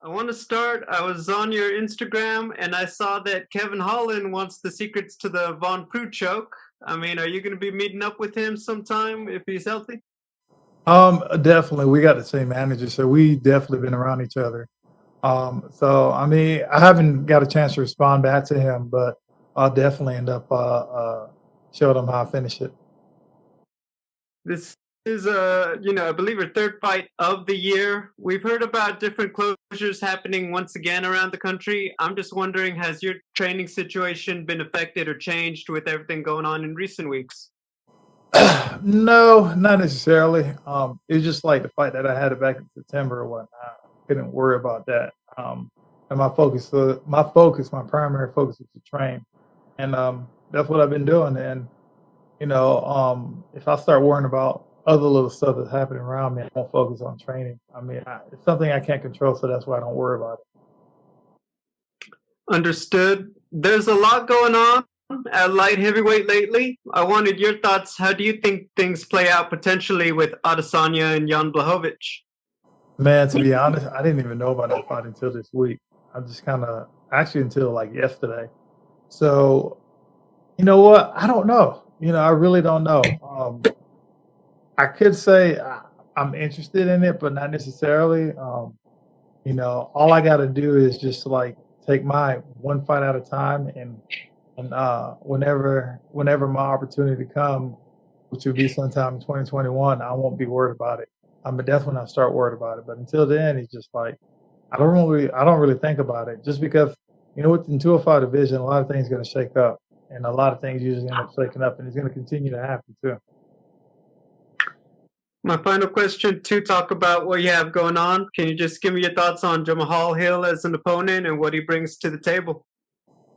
I want to start. I was on your Instagram and I saw that Kevin Holland wants the secrets to the Von Preux choke. I mean, are you going to be meeting up with him sometime if he's healthy? Definitely. We got the same manager, so we definitely been around each other. So I mean, I haven't got a chance to respond back to him, but I'll definitely end up showing him how I finish it. This is, I believe your third fight of the year. We've heard about different closures happening once again around the country. I'm just wondering, has your training situation been affected or changed with everything going on in recent weeks? No, not necessarily. It's just like the fight that I had back in September or whatnot. Couldn't worry about that. And my primary focus is to train, and that's what I've been doing. And if I start worrying about other little stuff that's happening around me, I won't focus on training. I mean, it's something I can't control, so that's why I don't worry about it. Understood. There's a lot going on at light heavyweight lately. I wanted your thoughts. How do you think things play out potentially with Adesanya and Jan Blachowicz? Man, to be honest, I didn't even know about that fight until this week. I just kind of actually until like yesterday. So you know what? I don't know. I really don't know. I could say I'm interested in it, but not necessarily. All I got to do is just like take my one fight at a time, and whenever my opportunity comes, which would be sometime in 2021, I won't be worried about it. But that's when I start worried about it. But until then, it's just like I don't really think about it, just because with the 205 division, a lot of things are going to shake up, and a lot of things usually end up shaking up, and it's going to continue to happen too. My final question to talk about what you have going on. Can you just give me your thoughts on Jamahal Hill as an opponent and what he brings to the table?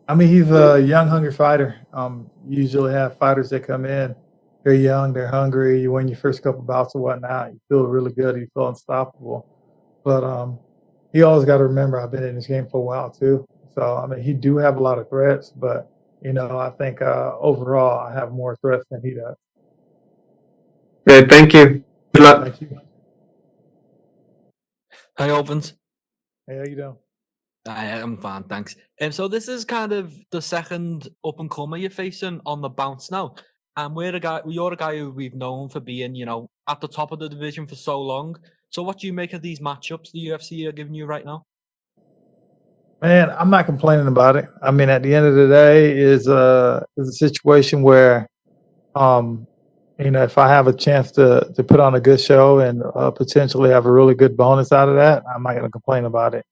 I mean, he's a young, hungry fighter. You usually have fighters that come in, they're young, they're hungry. You win your first couple bouts or whatnot, you feel really good, you feel unstoppable. But you always got to remember, I've been in this game for a while too. So I mean, he do have a lot of threats, but I think overall, I have more threats than he does. Great, thank you. Good luck. Thank you. Hi, Ovince. Hey, how you doing? I'm fine, thanks. So this is kind of the second up and comer you're facing on the bounce now, and you're a guy who we've known for being, at the top of the division for so long. So what do you make of these matchups the UFC are giving you right now? Man, I'm not complaining about it. I mean, at the end of the day, is a situation where, if I have a chance to put on a good show and potentially have a really good bonus out of that, I'm not going to complain about it.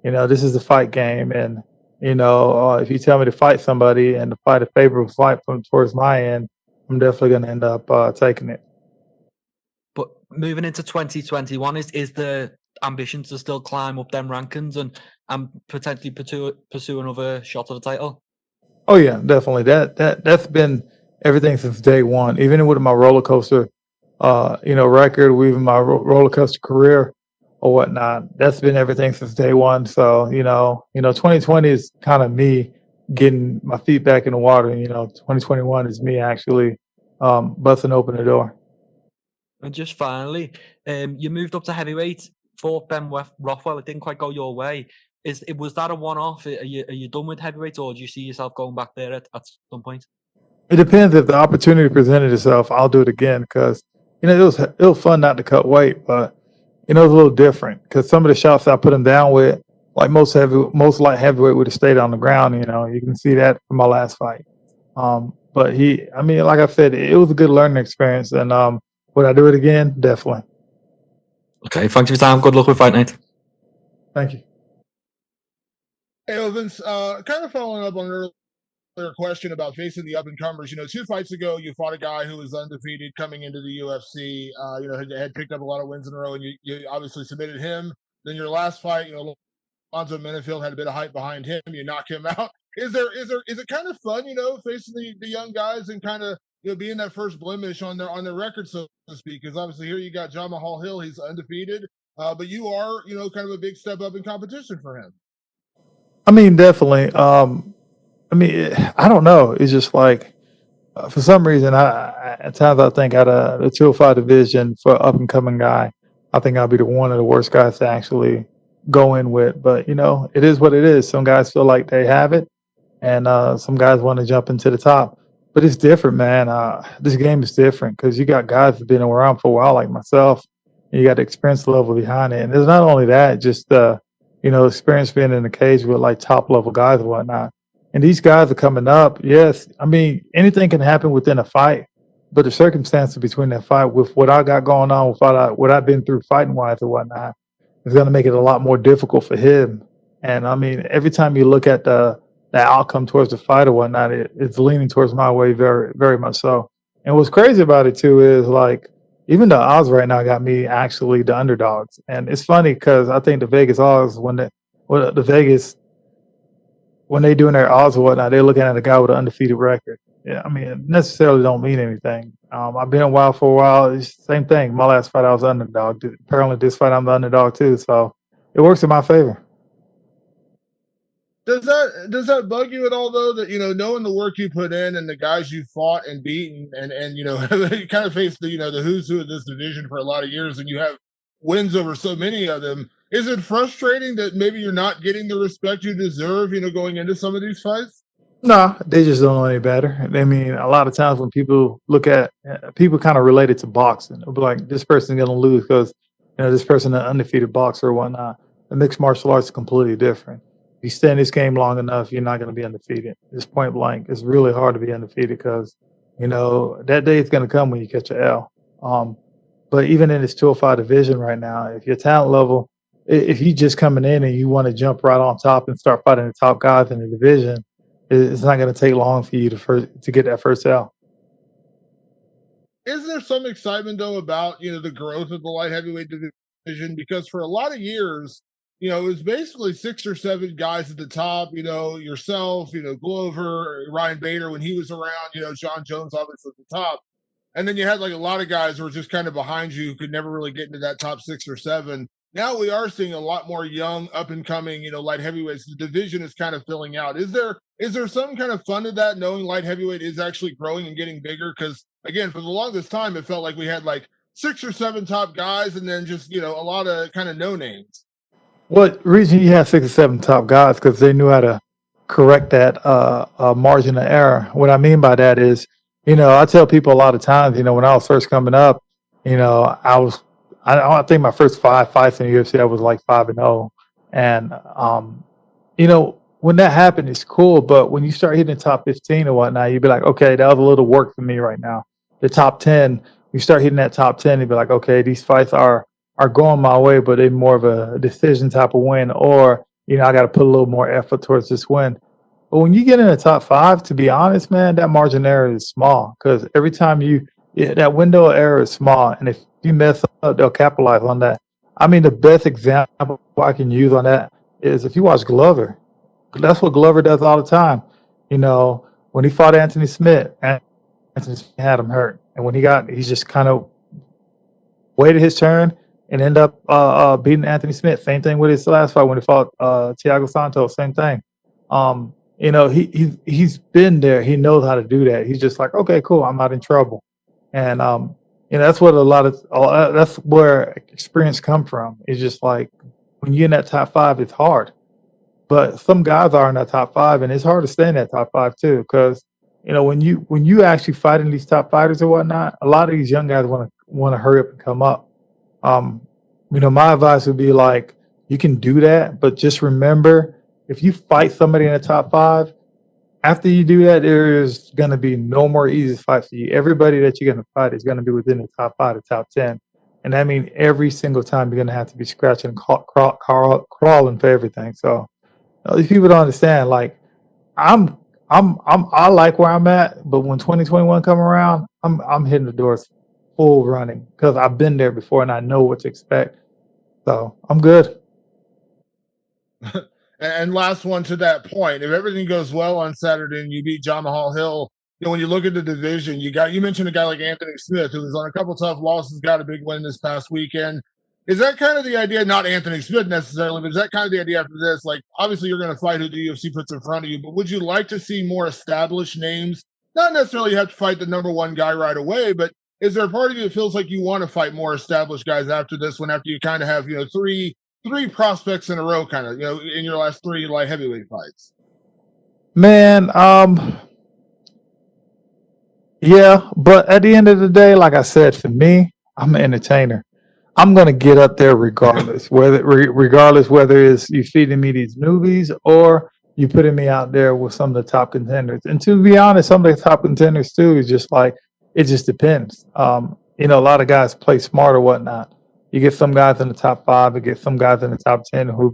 This is a fight game, and if you tell me to fight somebody and to fight a favorable fight from towards my end, I'm definitely going to end up taking it. But moving into 2021, is the ambition to still climb up them rankings and potentially pursue another shot at the title? Oh yeah, definitely. That's been everything since day one. Even with my roller coaster, record, or even my roller coaster career or whatnot. That's been everything since day one. So 2020 is kind of me getting my feet back in the water. 2021 is me actually busting open the door. And just finally, you moved up to heavyweight, fought Ben Rothwell. It didn't quite go your way. Was that a one-off? Are you done with heavyweight, or do you see yourself going back there at some point? It depends. If the opportunity presented itself, I'll do it again, because it was fun not to cut weight, but it was a little different because some of the shots I put him down with, like most light heavyweight, would have stayed on the ground. You can see that from my last fight. But like I said, it was a good learning experience, and would I do it again? Definitely. Okay, thanks for your time. Good luck with fight night. Thank you. Hey, Ovince, kind of following up on an earlier question about facing the up-and-comers. 2 fights ago, you fought a guy who was undefeated coming into the UFC, had picked up a lot of wins in a row, and you obviously submitted him. Then your last fight, Alonzo Menifield had a bit of hype behind him. You knock him out. Is it kind of fun, facing the young guys and kind of, being that first blemish on their record, so to speak? Because obviously here you got Jamahal Hill, he's undefeated, but you are, kind of a big step up in competition for him. I mean, definitely. I don't know. It's just like, for some reason, at times I think out of the 205 division for up and coming guy, I think I'll be one of the worst guys to actually go in with. But it is what it is. Some guys feel like they have it, and some guys want to jump into the top. But it's different, man. This game is different because you got guys that've been around for a while, like myself. And you got the experience level behind it, and there's not only that, just experience being in the cage with like top level guys and whatnot. And these guys are coming up. Yes, I mean anything can happen within a fight, but the circumstances between that fight, with what I got going on, with what I've been through fighting wise and whatnot, is going to make it a lot more difficult for him. And I mean, every time you look at the outcome towards the fight or whatnot, it's leaning towards my way very, very much so. And what's crazy about it too is like even the odds right now got me actually the underdogs. And it's funny because I think the Vegas odds the Vegas when they doing their odds or whatnot, they're looking at a guy with an undefeated record. Yeah, I mean, it necessarily don't mean anything. I've been wild for a while. It's the same thing. My last fight, I was underdog. Apparently, this fight, I'm the underdog too. So it works in my favor. Does that bug you at all though? That knowing the work you put in and the guys you fought and beaten, and you kind of faced the who's who of this division for a lot of years, and you have wins over so many of them. Is it frustrating that maybe you're not getting the respect you deserve? Going into some of these fights. No, they just don't know any better. I mean, a lot of times when people look at people kind of relate it to boxing. They'll be like, this person's going to lose because this person an undefeated boxer or whatnot. The mixed martial arts is completely different. If you stay in this game long enough, you're not going to be undefeated. It's point blank. It's really hard to be undefeated because that day is going to come when you catch an L. But even in this 205 division right now, if your talent level, if you just coming in and you want to jump right on top and start fighting the top guys in the division, it's not going to take long for you to get that first L. Is there some excitement though about the growth of the light heavyweight division? Because for a lot of years, it was basically 6 or 7 guys at the top. Yourself, Glover, Ryan Bader when he was around. John Jones obviously at the top, and then you had like a lot of guys who were just kind of behind you who could never really get into that top 6 or 7. Now we are seeing a lot more young, up and coming, light heavyweights. The division is kind of filling out. Is there some kind of fun to that, knowing light heavyweight is actually growing and getting bigger? Because again, for the longest time, it felt like we had like 6 or 7 top guys, and then just a lot of kind of no names. What reason you have 6 or 7 top guys? Because they knew how to correct that margin of error. What I mean by that is, I tell people a lot of times, when I was first coming up, I think my first 5 fights in the UFC, I was like 5-0. And, when that happened, it's cool. But when you start hitting the top 15 and whatnot, you'd be like, okay, that was a little work for me right now. The top 10, you start hitting that top 10, you'd be like, okay, these fights are going my way, but they're more of a decision type of win. Or, I got to put a little more effort towards this win. But when you get in the top 5, to be honest, man, that margin of error is small because every time that window of error is small. And if you mess up, they'll capitalize on that. I mean, the best example I can use on that is if you watch Glover. That's what Glover does all the time. When he fought Anthony Smith, Anthony Smith had him hurt. And when he just kind of waited his turn and ended up beating Anthony Smith. Same thing with his last fight when he fought Thiago Santos. Same thing. He's been there. He knows how to do that. He's just like, okay, cool. I'm not in trouble. And that's what that's where experience come from. It's just like when you're in that top 5, it's hard. But some guys are in that top 5, and it's hard to stay in that top 5 too. Because when you actually fighting these top fighters or whatnot, a lot of these young guys want to hurry up and come up. My advice would be like, you can do that, but just remember, if you fight somebody in the top 5, after you do that, there is going to be no more easy fights for you. Everybody that you're going to fight is going to be within the top 5 to top 10. And that means every single time you're going to have to be scratching and crawling for everything. So these people don't understand. Like, I like where I'm at, but when 2021 come around, I'm hitting the doors full running because I've been there before and I know what to expect. So I'm good. And last one to that point, if everything goes well on Saturday and you beat John Mahal Hill, when you look at the division, you mentioned a guy like Anthony Smith, who was on a couple tough losses, got a big win this past weekend. Is that kind of the idea? Not Anthony Smith necessarily, but is that kind of the idea after this? Like, obviously you're going to fight who the UFC puts in front of you, but would you like to see more established names? Not necessarily you have to fight the number 1 guy right away, but is there a part of you that feels like you want to fight more established guys after this one, after you kind of have, 3 three prospects in a row, kind of, in your last three light heavyweight fights? Man, yeah, but at the end of the day, like I said, for me, I'm an entertainer. I'm gonna get up there regardless, regardless whether it's you feeding me these newbies or you putting me out there with some of the top contenders. And to be honest, some of the top contenders too is just like it just depends. A lot of guys play smart or whatnot. You get some guys in the top five, you get some guys in the top 10 who'll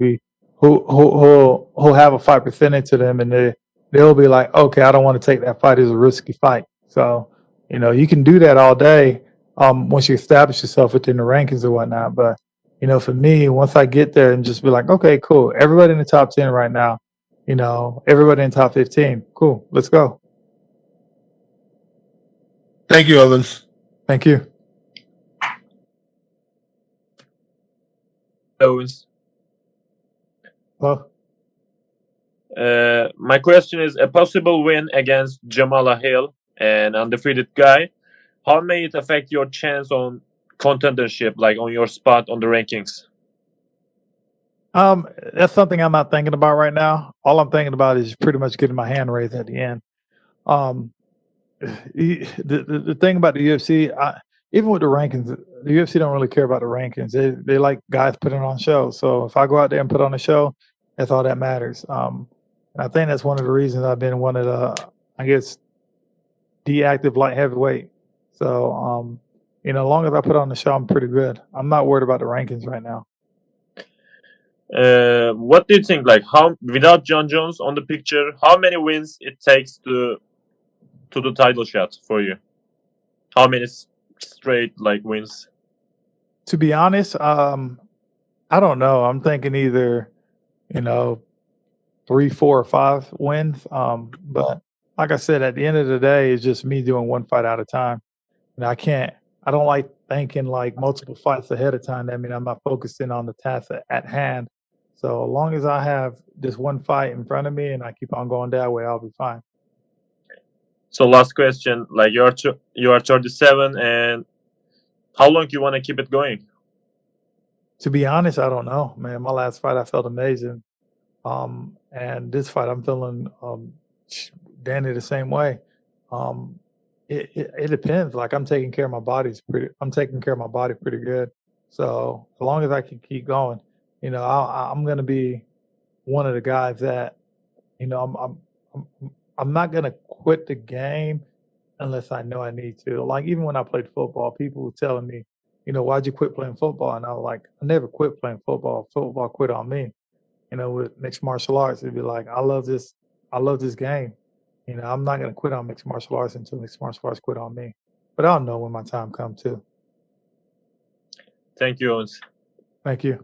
have a fight presented to them, and they'll be like, okay, I don't want to take that fight. It's a risky fight. So you can do that all day once you establish yourself within the rankings or whatnot. But for me, once I get there and just be like, okay, cool, everybody in the top 10 right now, everybody in the top 15, cool, let's go. Thank you, Ovince. Thank you. Ovince. Well, My question is a possible win against Jamala Hill, an undefeated guy. How may it affect your chance on contendership, like on your spot on the rankings? that's something I'm not thinking about right now. All I'm thinking about is pretty much getting my hand raised at the end. The thing about the UFC, even with the rankings, the UFC don't really care about the rankings. They like guys putting on shows. So if I go out there and put on a show, that's all that matters. And I think that's one of the reasons I've been one of the, I guess, deactive light heavyweight. So as long as I put on the show, I'm pretty good. I'm not worried about the rankings right now. What do you think? Like, how without John Jones on the picture, how many wins it takes to the title shot for you? How many straight wins? To be honest, I don't know. I'm thinking either, 3, 4, or 5 wins. But like I said, at the end of the day, it's just me doing one fight at a time. And I don't like thinking like multiple fights ahead of time. I mean, I'm not focusing on the task at hand. So as long as I have this one fight in front of me and I keep on going that way, I'll be fine. So last question, like you are 37, and how long you want to keep it going? To be honest, I don't know, man. My last fight, I felt amazing. And this fight, I'm feeling Danny the same way. It depends. Like I'm taking care of my I'm taking care of my body pretty good. So as long as I can keep going, I'm gonna be one of the guys that, I'm not gonna quit the game unless I know I need to. Like even when I played football, people were telling me, why'd you quit playing football? And I was like, I never quit playing football. Football quit on me. With mixed martial arts, it'd be like, I love this game. I'm not gonna quit on mixed martial arts until mixed martial arts quit on me. But I'll know when my time comes too. Thank you, Ovince. Thank you.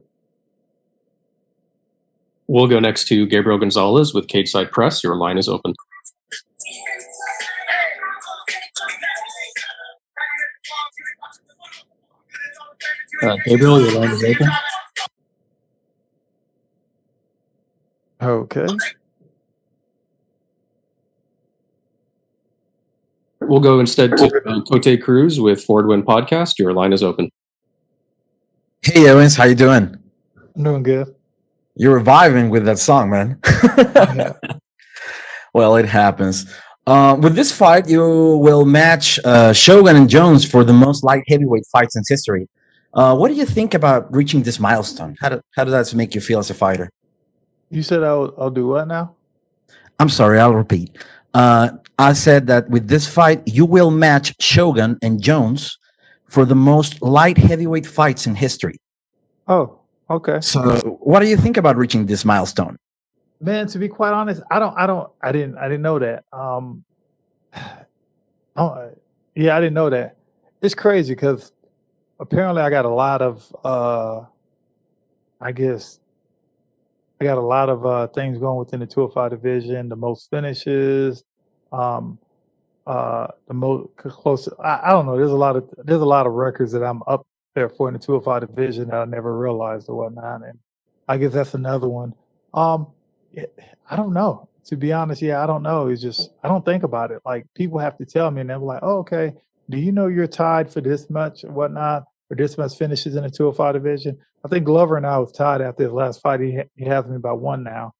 We'll go next to Gabriel Gonzalez with Cage Side Press. Your line is open. Gabriel, your line is open. Okay. We'll go instead to Cote Cruz with Ford Win Podcast. Your line is open. Hey, Ovince, how you doing? I'm doing good. You're reviving with that song, man. Yeah. Well, it happens. With this fight, you will match Shogun and Jones for the most light heavyweight fights in history. What do you think about reaching this milestone? How does that make you feel as a fighter? You said I'll do what now? I'm sorry, I'll repeat. I said that with this fight, you will match Shogun and Jones for the most light heavyweight fights in history. Oh, okay. So, what do you think about reaching this milestone? Man, to be quite honest, I didn't know that. Yeah, I didn't know that. It's crazy because apparently I got a lot of, things going within the 205 division. The most finishes, the most close. I don't know. There's a lot of records that I'm up there for in the 205 division that I never realized or whatnot. And I guess that's another one. I don't know. To be honest, yeah, I don't know. It's just I don't think about it. Like people have to tell me, and they're like, "Oh, okay. Do you know you're tied for this much or whatnot?" or this much finishes in the 205 division. I think Glover and I was tied after his last fight. He has me by one now.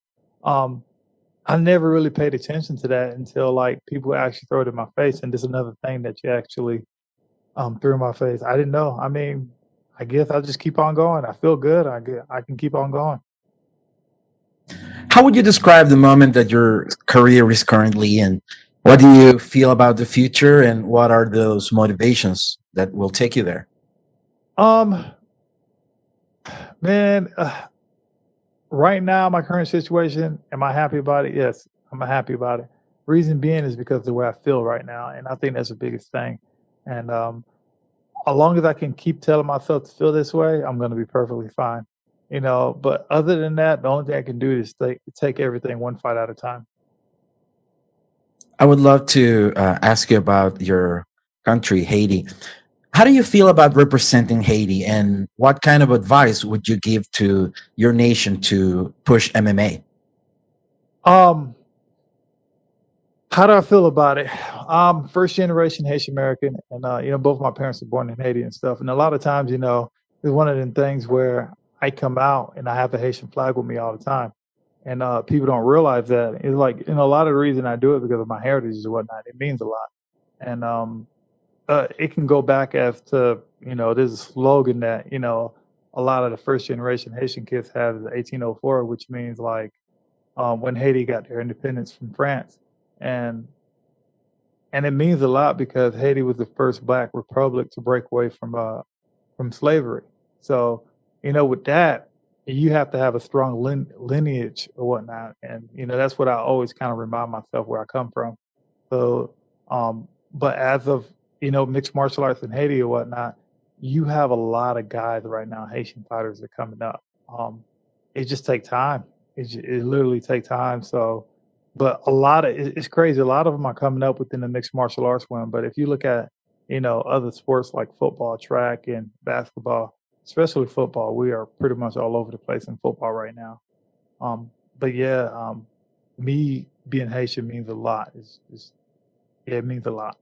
I never really paid attention to that until like people actually throw it in my face, and this is another thing that you actually threw in my face. I didn't know. I mean, I guess I'll just keep on going. I feel good. I can keep on going. How would you describe the moment that your career is currently in? What do you feel about the future, and what are those motivations that will take you there? Man, right now, my current situation, am I happy about it? Yes, I'm happy about it. Reason being is because of the way I feel right now, and I think that's the biggest thing. And as long as I can keep telling myself to feel this way, I'm going to be perfectly fine. But other than that, the only thing I can do is take everything one fight at a time. I would love to ask you about your country, Haiti. How do you feel about representing Haiti, and what kind of advice would you give to your nation to push MMA? Um, how do I feel about it? First generation Haitian American, and both my parents were born in Haiti and stuff. And a lot of times, it's one of them things where I come out and I have a Haitian flag with me all the time, and people don't realize that. It's like, a lot of the reason I do it because of my heritage and whatnot. It means a lot, and it can go back as to there's a slogan that a lot of the first generation Haitian kids have is 1804, which means like when Haiti got their independence from France, and it means a lot because Haiti was the first Black republic to break away from slavery. So with that, you have to have a strong lineage or whatnot, and that's what I always kind of remind myself where I come from. So, but as of mixed martial arts in Haiti or whatnot, you have a lot of guys right now, Haitian fighters that are coming up. It just take time. It literally take time. So, but it's crazy. A lot of them are coming up within the mixed martial arts realm. But if you look at other sports like football, track, and basketball, especially football, we are pretty much all over the place in football right now. But yeah, me being Haitian means a lot. It means a lot.